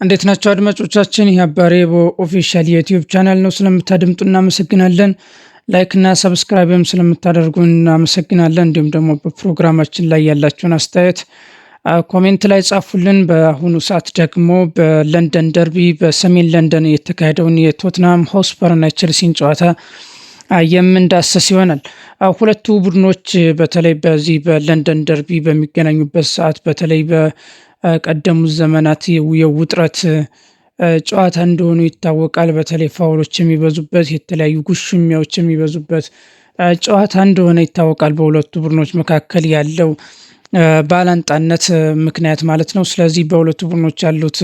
እንዴት ናቸው አድማጮቻችን? ይህ አባሬቦ ኦፊሻል የዩቲዩብ ቻናል ነው። ስለምታደምጡ እናመሰግናለን። ላይክ እና ሰብስክራይብም ስለምታደርጉ እናመሰግናለን። እንዲሁም ደግሞ በፕሮግራማችን ላይ ያላችሁን አስተያየት ኮሜንት ላይ ጻፉልን። በአሁኑ ሰዓት ደግሞ በለንደን ደርቢ በሰሜን ለንደን የተካሄደውን የቶትናም ሆስፐር እና ቼልሲን ጨዋታ የምንዳሰስ ይሆናል። ሁለቱ ቡድኖች በተለይ በዚህ በለንደን ደርቢ በሚገናኙበት ሰዓት በተለይ በቀደሙት ዘመናት የውጥረት ጨዋታ እንደሆኑ ይታወቃል። በተለይ ፋውሎች የሚበዙበት የተለያዩ ጉሽሚያዎች የሚበዙበት ጨዋታ እንደሆነ ይታወቃል። በሁለቱ ቡድኖች መካከል ያለው ባላንጣነት ምክንያት ማለት ነው። ስለዚህ በሁለቱ ቡድኖች ያሉት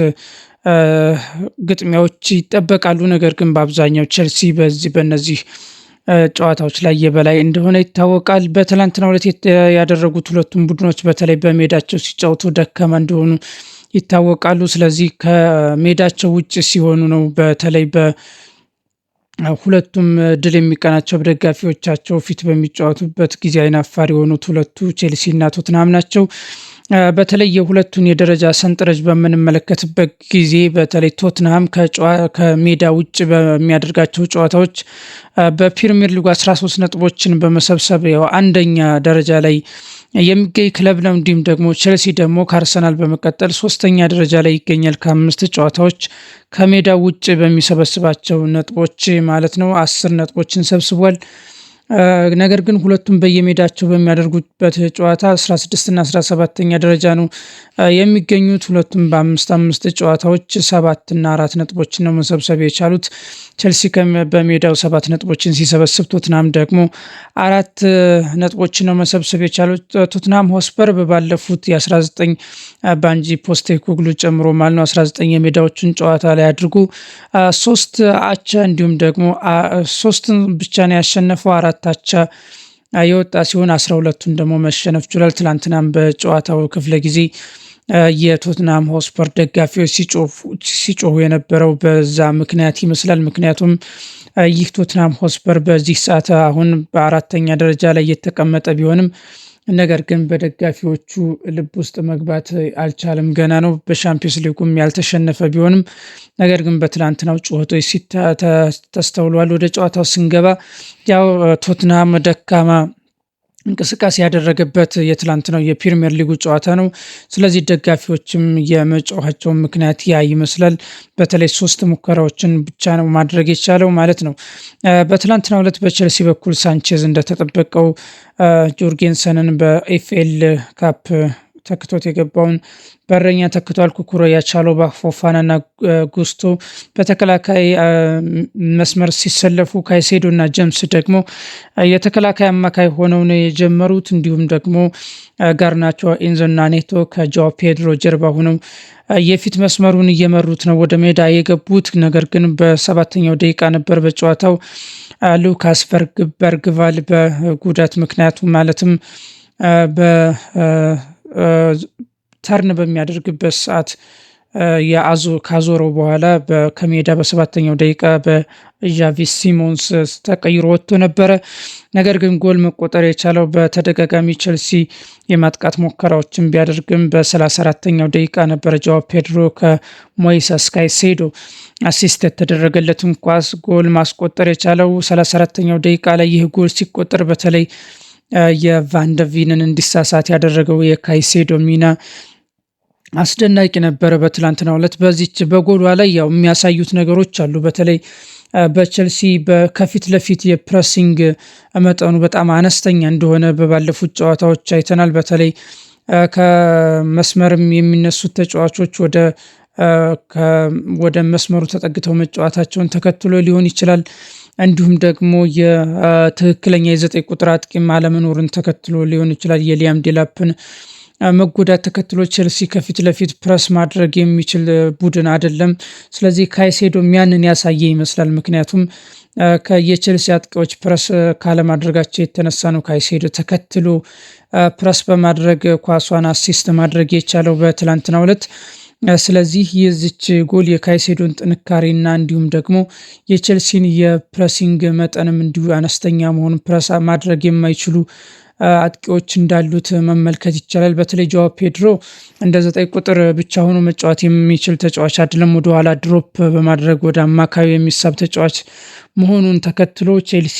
ግጥሚያዎች ይጠበቃሉ። ነገር ግን በአብዛኛው ቼልሲ በነዚህ ጨዋታዎች ላይ የበላይ እንደሆነ ይታወቃል። በትላንትናው ዕለት ያደረጉት ሁለቱም ቡድኖች በተለይ በሜዳቸው ሲጫወቱ ደካማ እንደሆኑ ይታወቃሉ። ስለዚህ ከሜዳቸው ውጭ ሲሆኑ ነው በተለይ ሁለቱም ድል የሚቀናቸው በደጋፊዎቻቸው ፊት በሚጫወቱበት ጊዜ አይናፋር የሆኑት ሁለቱ ቼልሲ እና ቶትናም ናቸው። በተለይ የሁለቱን የደረጃ ሰንጠረዥ በምንመለከትበት ጊዜ በተለይ ቶትናም ከሜዳ ውጭ በሚያደርጋቸው ጨዋታዎች በፕሪሚየር ሊጉ 13 ነጥቦችን በመሰብሰብ ያው አንደኛ ደረጃ ላይ የሚገኝ ክለብ ነው። እንዲሁም ደግሞ ቼልሲ ደግሞ ከአርሰናል በመቀጠል ሶስተኛ ደረጃ ላይ ይገኛል። ከ5 ጨዋታዎች ከሜዳ ውጭ በሚሰበስባቸው ነጥቦች ማለት ነው 10 ነጥቦችን ሰብስቧል። ነገር ግን ሁለቱም በየሜዳቸው በሚያደርጉበት ጨዋታ 16 እና 17ኛ ደረጃ ነው የሚገኙት። ሁለቱም በ5 ጨዋታዎች 7 እና 4 ነጥቦችን ነው መሰብሰብ የቻሉት። ቼልሲ በሜዳው 7 ነጥቦችን ሲሰበስብ ቶትናም ደግሞ 4 ነጥቦችን ነው መሰብሰብ የቻሉት። ቶትናም ሆስፐር ባለፉት የ19 ባንጂ ፖስቴኮግሉ ጨምሮ ማለት ነው 19 የሜዳዎችን ጨዋታ ላይ አድርጎ 3 አቻ እንዲሁም ደግሞ 3 ብቻ ነው ያሸነፈው፣ 4 አቻ የወጣ ሲሆን 12ቱን ደግሞ መሸነፍ ችሏል። ትላንትናም በጨዋታው ክፍለ ጊዜ የቶትናም ሆስፐር ደጋፊዎች ሲጮሁ የነበረው በዛ ምክንያት ይመስላል። ምክንያቱም ይህ ቶትናም ሆስፐር በዚህ ሰዓት አሁን በ4ኛ ደረጃ ላይ የተቀመጠ ቢሆንም ነገር ግን በደጋፊዎቹ ልብ ውስጥ መግባት አልቻለም። ገና ነው። በሻምፒዮንስ ሊጉም ያልተሸነፈ ቢሆንም ነገር ግን በትላንትናው ጨዋታዎች ተስተውሏል። ወደ ጨዋታው ስንገባ ያው ቶትናም ደካማ እንቅስቃሴ ያደረገበት የትላንትናው የፕሪሚየር ሊጉ ጨዋታ ነው። ስለዚህ ደጋፊዎችም የመጫወታቸው ምክንያት ያ ይመስላል። በተለይ 3 ሙከራዎችን ብቻ ነው ማድረግ የቻለው ማለት ነው። በትላንትናው ዕለት በቼልሲ በኩል ሳንቼዝ እንደተጠበቀው ጆርጌንሰንን በኤፍኤል ካፕ ተክቶት የገባውን በረኛ ተክቷል። ኩኩሬያ፣ ቻሎባ፣ ፎፋናና ጉስቶ በተከላካይ መስመር ሲሰለፉ ካይሴዶ እና ጀምስ ደግሞ የተከላካይ አማካይ ሆነው ነው የጀመሩት። እንዲሁም ደግሞ ጋርናቾ፣ ኤንዞ እና ኔቶ ከጃኦ ፔድሮ ጀርባ ሆነው የፊት መስመሩን እየመሩት ነው ወደ ሜዳ የገቡት። ነገር ግን በ7ኛው ደቂቃ ነበር በጨዋታው ሉካስ በርግቫል በጉዳት ምክንያቱ ማለትም ተርን በሚያደርግበት ሰዓት ካዞረው በኋላ ከሜዳ በ7ኛው ደቂቃ በዣቪ ሲሞንስ ተቀይሮ ወጥቶ ነበረ። ነገር ግን ጎል መቆጠር የቻለው በተደጋጋሚ ቼልሲ የማጥቃት ሙከራዎችን ቢያደርግም በ34ኛው ደቂቃ ነበረ። ጃኦ ፔድሮ ከሞይሰስ ካይሴዶ አሲስት የተደረገለትን ኳስ ጎል ማስቆጠር የቻለው 34ኛው ደቂቃ ላይ። ይህ ጎል ሲቆጠር በተለይ የቫንደቪንን እንዲሳሳት ያደረገው የካይሴዶ ሚና አስደናቂ ነበረ በትላንትናው ዕለት። በዚች በጎሏ ላይ ያው የሚያሳዩት ነገሮች አሉ። በተለይ በቼልሲ ከፊት ለፊት የፕሬሲንግ መጠኑ በጣም አነስተኛ እንደሆነ በባለፉት ጨዋታዎች አይተናል። በተለይ ከመስመርም የሚነሱት ተጫዋቾች ወደ መስመሩ ተጠግተው መጫወታቸውን ተከትሎ ሊሆን ይችላል። እንዲሁም ደግሞ የትክክለኛ የ9 ቁጥር አጥቂም አለመኖርን ተከትሎ ሊሆን ይችላል። የሊያም ዴላፕን መጎዳት ተከትሎ ቼልሲ ከፊት ለፊት ፕረስ ማድረግ የሚችል ቡድን አይደለም። ስለዚህ ካይሴዶ ያንን ያሳየ ይመስላል። ምክንያቱም የቼልሲ አጥቂዎች ፕረስ ካለማድረጋቸው የተነሳ ነው ካይሴዶ ተከትሎ ፕረስ በማድረግ ኳሷን አሲስት ማድረግ የቻለው በትላንትናው ዕለት። ስለዚህ የዚች ጎል የካይሴዶን ጥንካሬና እንዲሁም ደግሞ የቼልሲን የፕሬሲንግ መጠንም እንዲሁ አነስተኛ መሆኑን ፕረስ ማድረግ የማይችሉ አጥቂዎች እንዳሉት መመልከት ይቻላል። በተለይ ጆዋ ፔድሮ እንደ 9 ቁጥር ብቻ ሆኖ መጫወት የሚችል ተጫዋች አይደለም። ወደኋላ ድሮፕ በማድረግ ወደ አማካዩ የሚሳብ ተጫዋች መሆኑን ተከትሎ ቼልሲ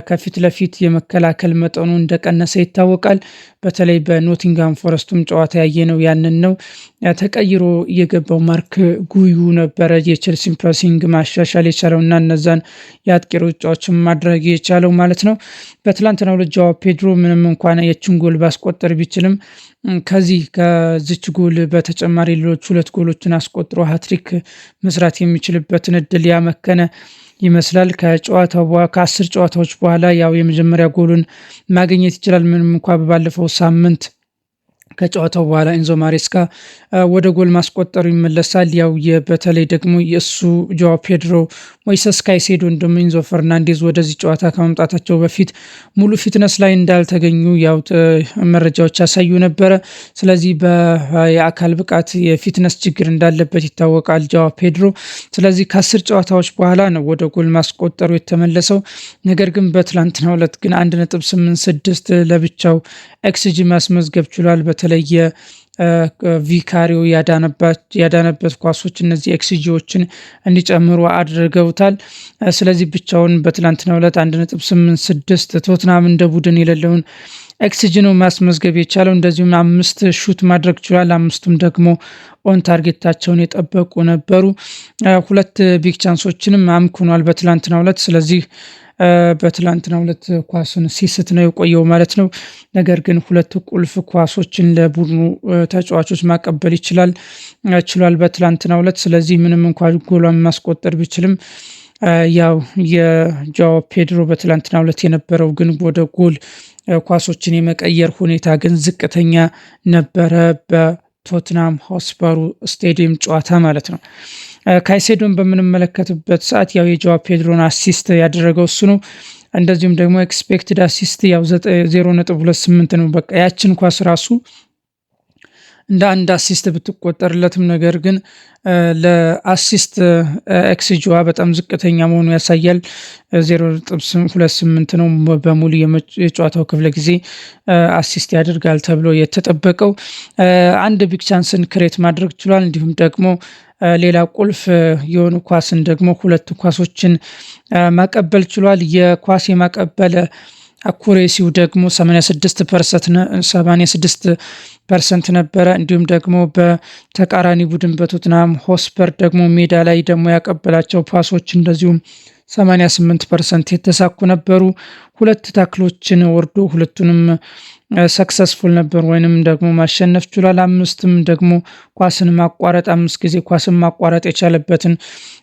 ከፊት ለፊት የመከላከል መጠኑ እንደቀነሰ ይታወቃል። በተለይ በኖቲንጋም ፎረስቱም ጨዋታ ያየነው ያንን ነው። ተቀይሮ የገባው ማርክ ጉዩ ነበረ የቼልሲን ፕሬሲንግ ማሻሻል የቻለውና እነዛን የአጥቂ ሩጫዎችን ማድረግ የቻለው ማለት ነው። በትላንትናው ዕለት ጆዋ ፔድሮ ምንም እንኳን የችን ጎል ባስቆጠር ቢችልም ከዚች ጎል በተጨማሪ ሌሎች 2 ጎሎችን አስቆጥሮ ሃትሪክ መስራት የሚችልበትን እድል ያመከነ ይመስላል። ከ10 ጨዋታዎች በኋላ ያው የመጀመሪያ ጎሉን ማግኘት ይችላል። ምንም እንኳን ባለፈው ሳምንት ከጨዋታው በኋላ ኤንዞ ማሬስካ ወደ ጎል ማስቆጠሩ ይመለሳል። ያው በተለይ ደግሞ የእሱ ጆዋ ፔድሮ፣ ሞይሰስ ካይሴዶ እንደም ኢንዞ ፈርናንዴዝ ወደዚህ ጨዋታ ከመምጣታቸው በፊት ሙሉ ፊትነስ ላይ እንዳልተገኙ ያው መረጃዎች ያሳዩ ነበረ። ስለዚህ የአካል ብቃት የፊትነስ ችግር እንዳለበት ይታወቃል ጆዋ ፔድሮ። ስለዚህ ከ10 ጨዋታዎች በኋላ ነው ወደ ጎል ማስቆጠሩ የተመለሰው። ነገር ግን በትላንትናው ዕለት ግን 1.86 ለብቻው ኤክስጂ ማስመዝገብ ችሏል። በተለየ ቪካሪዮ ያዳነበት ኳሶች እነዚህ ኤክስጂዎችን እንዲጨምሩ አድርገውታል። ስለዚህ ብቻውን በትላንትናው ዕለት 1.86 ቶትናም እንደ ቡድን የሌለውን ኤክስጂ ነው ማስመዝገብ የቻለው። እንደዚሁም 5 ሹት ማድረግ ችሏል። 5ቱም ደግሞ ኦን ታርጌታቸውን የጠበቁ ነበሩ። 2 ቢግ ቻንሶችንም አምክኗል በትላንትናው ዕለት። ስለዚህ በትላንትናው ዕለት ኳሱን ሲስት ነው የቆየው ማለት ነው። ነገር ግን 2 ቁልፍ ኳሶችን ለቡድኑ ተጫዋቾች ማቀበል ችሏል በትላንትናው ዕለት። ስለዚህ ምንም እንኳን ጎሏን ማስቆጠር ቢችልም ያው የጆዋ ፔድሮ በትላንትናው ዕለት የነበረው ግን ወደ ጎል ኳሶችን የመቀየር ሁኔታ ግን ዝቅተኛ ነበረ በቶትናም ሆስፐሩ ስቴዲየም ጨዋታ ማለት ነው። ካይሴዶን በምንመለከትበት ሰዓት ያው የጆዋ ፔድሮን አሲስት ያደረገው እሱ ነው። እንደዚሁም ደግሞ ኤክስፔክትድ አሲስት ያው 0.28 ነው። በቃ ያችን ኳስ ራሱ እንደ አንድ አሲስት ብትቆጠርለትም ነገር ግን ለአሲስት ኤክስጂዋ በጣም ዝቅተኛ መሆኑ ያሳያል። 0.28 ነው። በሙሉ የጨዋታው ክፍለ ጊዜ አሲስት ያደርጋል ተብሎ የተጠበቀው። 1 ቢግ ቻንስን ክሬት ማድረግ ችሏል። እንዲሁም ደግሞ ሌላ ቁልፍ የሆኑ ኳስን ደግሞ 2 ኳሶችን ማቀበል ችሏል። የኳስ የማቀበል አኩሬሲው ደግሞ 86% ነበረ። እንዲሁም ደግሞ በተቃራኒ ቡድን በቶትናም ሆስፐር ደግሞ ሜዳ ላይ ደግሞ ያቀበላቸው ፓሶች እንደዚሁም 88% የተሳኩ ነበሩ። 2 ታክሎችን ወርዶ ሁለቱንም ሰክሰስፉል ነበር ወይንም ደግሞ ማሸነፍ ችሏል። 5ም ደግሞ ኳስን ማቋረጥ 5 ጊዜ ኳስን ማቋረጥ የቻለበትን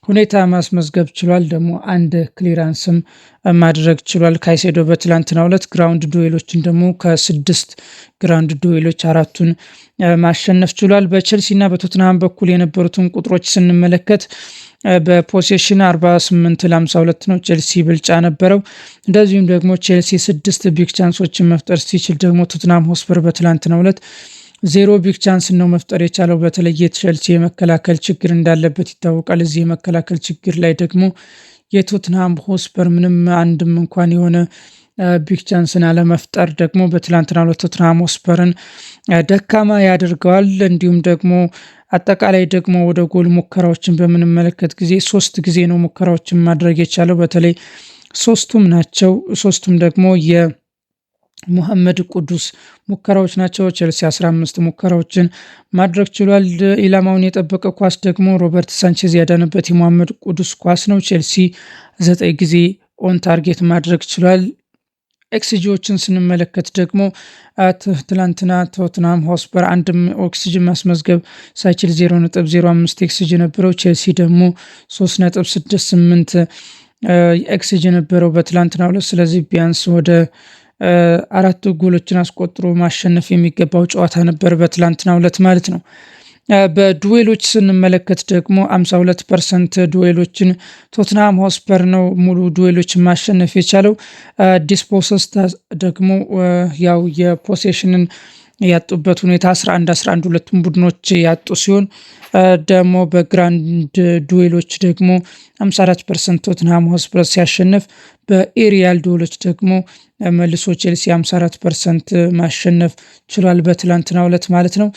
ሁኔታ ማስመዝገብ ችሏል። ደግሞ 1 ክሊራንስም ማድረግ ችሏል። ካይሴዶ በትላንትናው ዕለት ግራውንድ ዱዌሎችን ደግሞ ከ6 ግራውንድ ዱዌሎች 4ቱን ማሸነፍ ችሏል። በቼልሲና በቶትናም በኩል የነበሩትን ቁጥሮች ስንመለከት በፖሴሽን 48-52 ነው ቼልሲ ብልጫ ነበረው። እንደዚሁም ደግሞ ቼልሲ 6 ቢግ ቻንሶችን መፍጠር ሲችል ደግሞ ቶትናም ሆስፐር በትላንትናው ዕለት 0 ቢግ ቻንስ ነው መፍጠር የቻለው። በተለይ ቼልሲ የመከላከል ችግር እንዳለበት ይታወቃል። እዚህ የመከላከል ችግር ላይ ደግሞ የቶትናም ሆስፐር ምንም አንድም እንኳን የሆነ ቢግ ቻንስን አለመፍጠር ደግሞ በትላንትናው ዕለት ቶትናም ሆስፐርን ደካማ ያደርገዋል። እንዲሁም ደግሞ አጠቃላይ ደግሞ ወደ ጎል ሙከራዎችን በምንመለከት ጊዜ 3 ጊዜ ነው ሙከራዎችን ማድረግ የቻለው። በተለይ 3ቱም ናቸው። 3ቱም ደግሞ የሙሐመድ ቅዱስ ሙከራዎች ናቸው። ቼልሲ 15 ሙከራዎችን ማድረግ ችሏል። ኢላማውን የጠበቀ ኳስ ደግሞ ሮበርት ሳንቼዝ ያዳነበት የሙሐመድ ቅዱስ ኳስ ነው። ቼልሲ 9 ጊዜ ኦን ታርጌት ማድረግ ችሏል። ኤክስጂዎችን ስንመለከት ደግሞ ትላንትና ቶትናም ሆስፐር 1 ኦክሲጅን ማስመዝገብ ሳይችል 0.05 ኤክስጂ ነበረው። ቼልሲ ደግሞ 3.68 ኤክስጂ ነበረው በትላንትናው ዕለት። ስለዚህ ቢያንስ ወደ 4 ጎሎችን አስቆጥሮ ማሸነፍ የሚገባው ጨዋታ ነበር በትላንትናው ዕለት ማለት ነው። በዱዌሎች ስንመለከት ደግሞ 52% ዱዌሎችን ቶትናም ሆስፐር ነው ሙሉ ዱዌሎችን ማሸነፍ የቻለው። ዲስፖሰስ ደግሞ ያው የፖሴሽንን ያጡበት ሁኔታ 11-11 ሁለቱም ቡድኖች ያጡ ሲሆን ደግሞ በግራንድ ዱዌሎች ደግሞ 54% ቶትንሃም ሆትስፐር ሲያሸንፍ በኤሪያል ዱዌሎች ደግሞ መልሶ ቼልሲ 54% ማሸነፍ ችሏል በትላንትናው ዕለት ማለት ነው።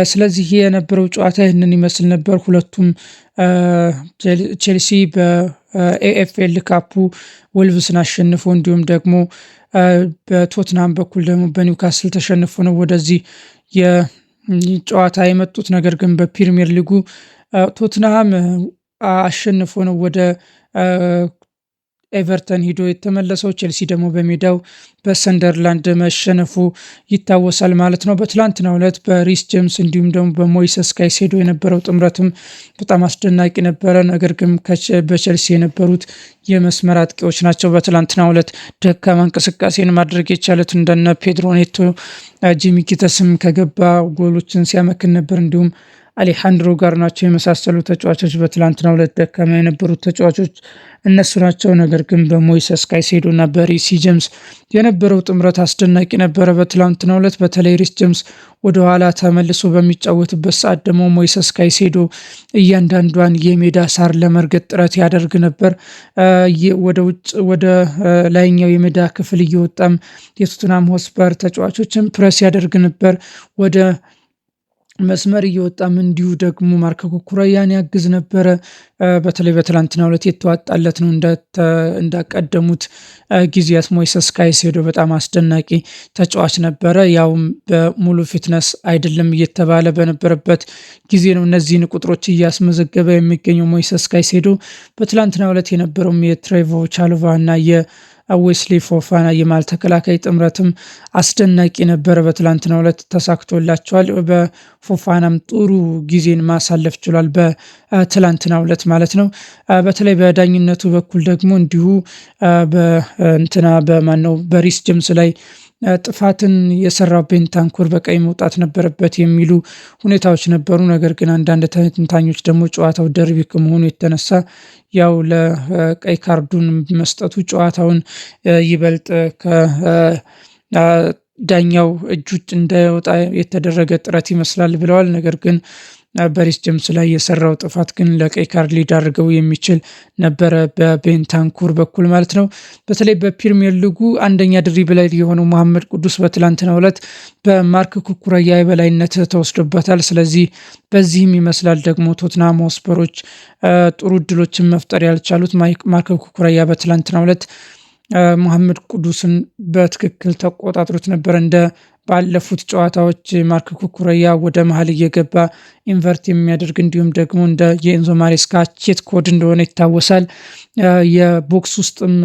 ስለዚህ የነበረው ጨዋታ ይህንን ይመስል ነበር። ሁለቱም ቼልሲ በኤኤፍኤል ካፑ ወልቭስን አሸንፎ እንዲሁም ደግሞ በቶትናም በኩል ደግሞ በኒውካስል ተሸንፎ ነው ወደዚህ የጨዋታ የመጡት። ነገር ግን በፕሪሚየር ሊጉ ቶትናም አሸንፎ ነው ወደ ኤቨርተን ሂዶ የተመለሰው። ቼልሲ ደግሞ በሜዳው በሰንደርላንድ መሸነፉ ይታወሳል ማለት ነው። በትላንትናው ዕለት በሪስ ጄምስ እንዲሁም ደግሞ በሞይሰስ ካይሴዶ የነበረው ጥምረትም በጣም አስደናቂ ነበረ። ነገር ግን በቼልሲ የነበሩት የመስመር አጥቂዎች ናቸው በትላንትናው ዕለት ደካማ እንቅስቃሴን ማድረግ የቻሉት። እንደነ ፔድሮ ኔቶ፣ ጂሚ ጊተስም ከገባ ጎሎችን ሲያመክን ነበር። እንዲሁም አሌሃንድሮ ጋርናቾ የመሳሰሉ ተጫዋቾች በትላንትናው ዕለት ደካማ የነበሩት ተጫዋቾች እነሱ ናቸው። ነገር ግን በሞይሰስ ካይሴዶ እና በሪስ ጄምስ የነበረው ጥምረት አስደናቂ ነበረ በትላንትናው ዕለት። በተለይ ሪስ ጄምስ ወደኋላ ተመልሶ በሚጫወትበት ሰዓት ደግሞ ሞይሰስ ካይሴዶ እያንዳንዷን የሜዳ ሳር ለመርገጥ ጥረት ያደርግ ነበር። ወደ ውጭ ወደ ላይኛው የሜዳ ክፍል እየወጣም የቶተንሃም ሆትስፐር ተጫዋቾችን ፕረስ ያደርግ ነበር። ወደ መስመር እየወጣም እንዲሁ ደግሞ ማርኮ ኩኩረያን ያግዝ ነበረ። በተለይ በትላንትናው ዕለት የተዋጣለት ነው። እንዳቀደሙት ጊዜያት ሞይሰስ ካይሴዶ በጣም አስደናቂ ተጫዋች ነበረ። ያውም በሙሉ ፊትነስ አይደለም እየተባለ በነበረበት ጊዜ ነው እነዚህን ቁጥሮች እያስመዘገበ የሚገኘው ሞይሰስ ካይሴዶ። በትላንትናው ዕለት የነበረውም የትሬቮ ቻሎቫ እና ዌስሊ ፎፋና የማል ተከላካይ ጥምረትም አስደናቂ ነበረ። በትላንትናው ዕለት ተሳክቶላቸዋል። በፎፋናም ጥሩ ጊዜን ማሳለፍ ችሏል በትላንትናው ዕለት ማለት ነው። በተለይ በዳኝነቱ በኩል ደግሞ እንዲሁ በሪስ ጄምስ ላይ ጥፋትን የሰራው ቤንታንኩር በቀይ መውጣት ነበረበት የሚሉ ሁኔታዎች ነበሩ። ነገር ግን አንዳንድ ተንታኞች ደግሞ ጨዋታው ደርቢ ከመሆኑ የተነሳ ያው ለቀይ ካርዱን መስጠቱ ጨዋታውን ይበልጥ ከዳኛው እጅ ውጭ እንዳይወጣ የተደረገ ጥረት ይመስላል ብለዋል። ነገር ግን በሪስ ጄምስ ላይ የሰራው ጥፋት ግን ለቀይ ካርድ ሊዳርገው የሚችል ነበረ በቤንታንኩር በኩል ማለት ነው። በተለይ በፕሪሚየር ሊጉ አንደኛ ድሪብል ላይ የሆነው መሐመድ ቅዱስ በትላንትናው ዕለት በማርክ ኩኩረያ የበላይነት ተወስዶበታል። ስለዚህ በዚህም ይመስላል ደግሞ ቶትንሃም ሆትስፐሮች ጥሩ እድሎችን መፍጠር ያልቻሉት። ማርክ ኩኩረያ በትላንትናው ዕለት መሐመድ ቅዱስን በትክክል ተቆጣጥሮት ነበር። እንደ ባለፉት ጨዋታዎች ማርክ ኩኩረያ ወደ መሀል እየገባ ኢንቨርት የሚያደርግ እንዲሁም ደግሞ እንደ የኤንዞ ማሬስካ ቼት ኮድ እንደሆነ ይታወሳል። የቦክስ ውስጥም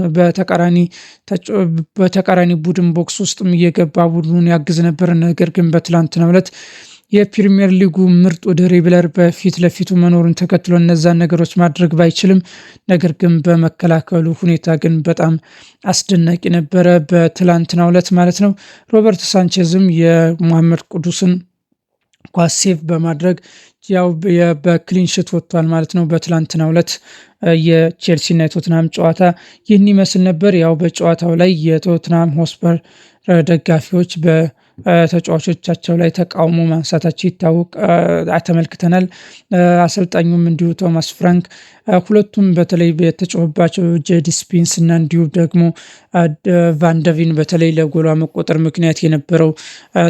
በተቃራኒ ቡድን ቦክስ ውስጥም እየገባ ቡድኑን ያግዝ ነበር። ነገር ግን በትላንትናው ዕለት የፕሪሚየር ሊጉ ምርጡ ድሪብለር በፊት ለፊቱ መኖሩን ተከትሎ እነዛን ነገሮች ማድረግ ባይችልም ነገር ግን በመከላከሉ ሁኔታ ግን በጣም አስደናቂ ነበረ በትላንትናው ዕለት ማለት ነው። ሮበርት ሳንቼዝም የመሐመድ ቅዱስን ኳስ ሴቭ በማድረግ ያው በክሊንሽት ወጥቷል ማለት ነው። በትላንትናው ዕለት የቼልሲና የቶትንሃም ጨዋታ ይህን ይመስል ነበር። ያው በጨዋታው ላይ የቶትንሃም ሆትስፐር ደጋፊዎች ተጫዋቾቻቸው ላይ ተቃውሞ ማንሳታቸው ተመልክተናል። አሰልጣኙም እንዲሁ ቶማስ ፍራንክ ሁለቱም በተለይ የተጫወባቸው ጄዲ ስፒንስ እና እንዲሁ ደግሞ ቫንደቪን በተለይ ለጎሏ መቆጠር ምክንያት የነበረው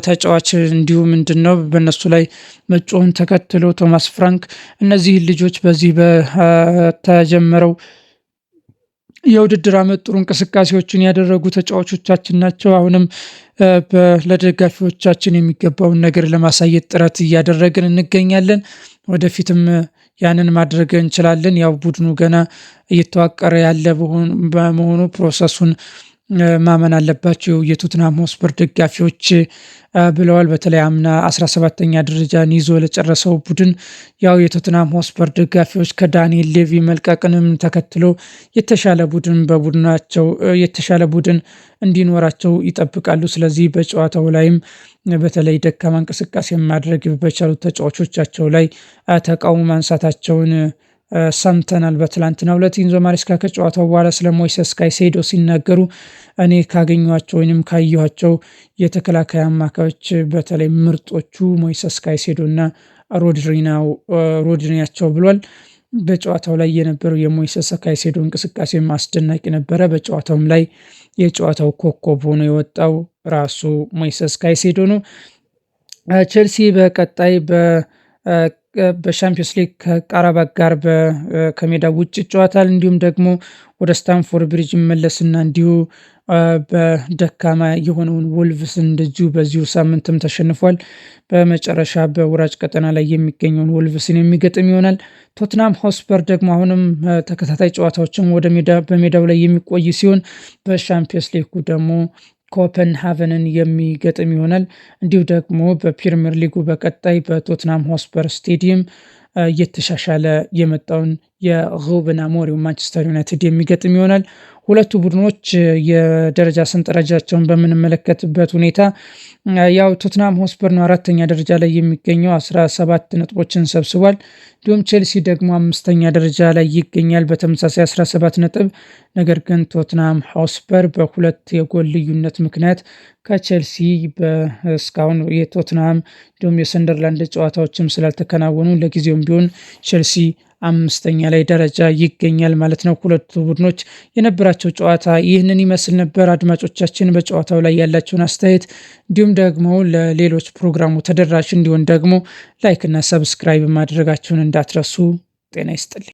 ተጫዋች እንዲሁ ምንድነው በእነሱ ላይ መጮህን ተከትሎ ቶማስ ፍራንክ እነዚህ ልጆች በዚህ በተጀመረው የውድድር ዓመት ጥሩ እንቅስቃሴዎችን ያደረጉ ተጫዋቾቻችን ናቸው። አሁንም ለደጋፊዎቻችን የሚገባውን ነገር ለማሳየት ጥረት እያደረግን እንገኛለን። ወደፊትም ያንን ማድረግ እንችላለን። ያው ቡድኑ ገና እየተዋቀረ ያለ በመሆኑ ፕሮሰሱን ማመን አለባቸው የቶትንሃም ሆትስፐር ደጋፊዎች ብለዋል። በተለይ አምና 17ኛ ደረጃን ይዞ ለጨረሰው ቡድን ያው የቶትንሃም ሆትስፐር ደጋፊዎች ከዳንኤል ሌቪ መልቀቅንም ተከትሎ የተሻለ ቡድን እንዲኖራቸው ይጠብቃሉ። ስለዚህ በጨዋታው ላይም በተለይ ደካማ እንቅስቃሴ ማድረግ በቻሉት ተጫዋቾቻቸው ላይ ተቃውሞ ማንሳታቸውን ሰምተናል። በትላንትናው ዕለት ኢንዞ ማሬስካ ከጨዋታው በኋላ ስለ ሞይሰስ ካይሴዶ ሲናገሩ እኔ ካገኟቸው ወይም ካየኋቸው የተከላካይ አማካዮች በተለይ ምርጦቹ ሞይሰስ ካይሴዶ እና ሮድሪ ናቸው ብሏል። በጨዋታው ላይ የነበረው የሞይሰስ ካይሴዶ እንቅስቃሴም አስደናቂ ነበረ። በጨዋታውም ላይ የጨዋታው ኮከብ ሆኖ የወጣው ራሱ ሞይሰስ ካይሴዶ ነው። ቼልሲ በቀጣይ በሻምፒዮንስ ሊግ ከቃራባግ ጋር ከሜዳ ውጭ ይጫወታል። እንዲሁም ደግሞ ወደ ስታንፎርድ ብሪጅ መለስና እንዲሁ በደካማ የሆነውን ወልቭስ እንደዚሁ በዚሁ ሳምንትም ተሸንፏል። በመጨረሻ በወራጅ ቀጠና ላይ የሚገኘውን ወልቭስን የሚገጥም ይሆናል። ቶትናም ሆስፐር ደግሞ አሁንም ተከታታይ ጨዋታዎችን በሜዳው ላይ የሚቆይ ሲሆን በሻምፒዮንስ ሊጉ ደግሞ ኮፐንሃቨንን የሚገጥም ይሆናል። እንዲሁ ደግሞ በፕሪሚየር ሊጉ በቀጣይ በቶትናም ሆስፐር ስቴዲየም እየተሻሻለ የመጣውን የሩበን አሞሪም ማንቸስተር ዩናይትድ የሚገጥም ይሆናል። ሁለቱ ቡድኖች የደረጃ ሰንጠረጃቸውን በምንመለከትበት ሁኔታ ያው ቶትናም ሆስፐር ነው 4ኛ ደረጃ ላይ የሚገኘው 17 ነጥቦችን ሰብስቧል። እንዲሁም ቼልሲ ደግሞ 5ኛ ደረጃ ላይ ይገኛል በተመሳሳይ 17 ነጥብ። ነገር ግን ቶትናም ሆስፐር በሁለት የጎል ልዩነት ምክንያት ከቼልሲ እስካሁን የቶትናም እንዲሁም የሰንደርላንድ ጨዋታዎችም ስላልተከናወኑ ለጊዜውም ቢሆን ቼልሲ 5ኛ ላይ ደረጃ ይገኛል ማለት ነው። ሁለቱ ቡድኖች የነበራቸው ጨዋታ ይህንን ይመስል ነበር። አድማጮቻችን በጨዋታው ላይ ያላቸውን አስተያየት እንዲሁም ደግሞ ለሌሎች ፕሮግራሙ ተደራሽ እንዲሆን ደግሞ ላይክ እና ሰብስክራይብ ማድረጋቸውን እንዳትረሱ። ጤና ይስጥልኝ።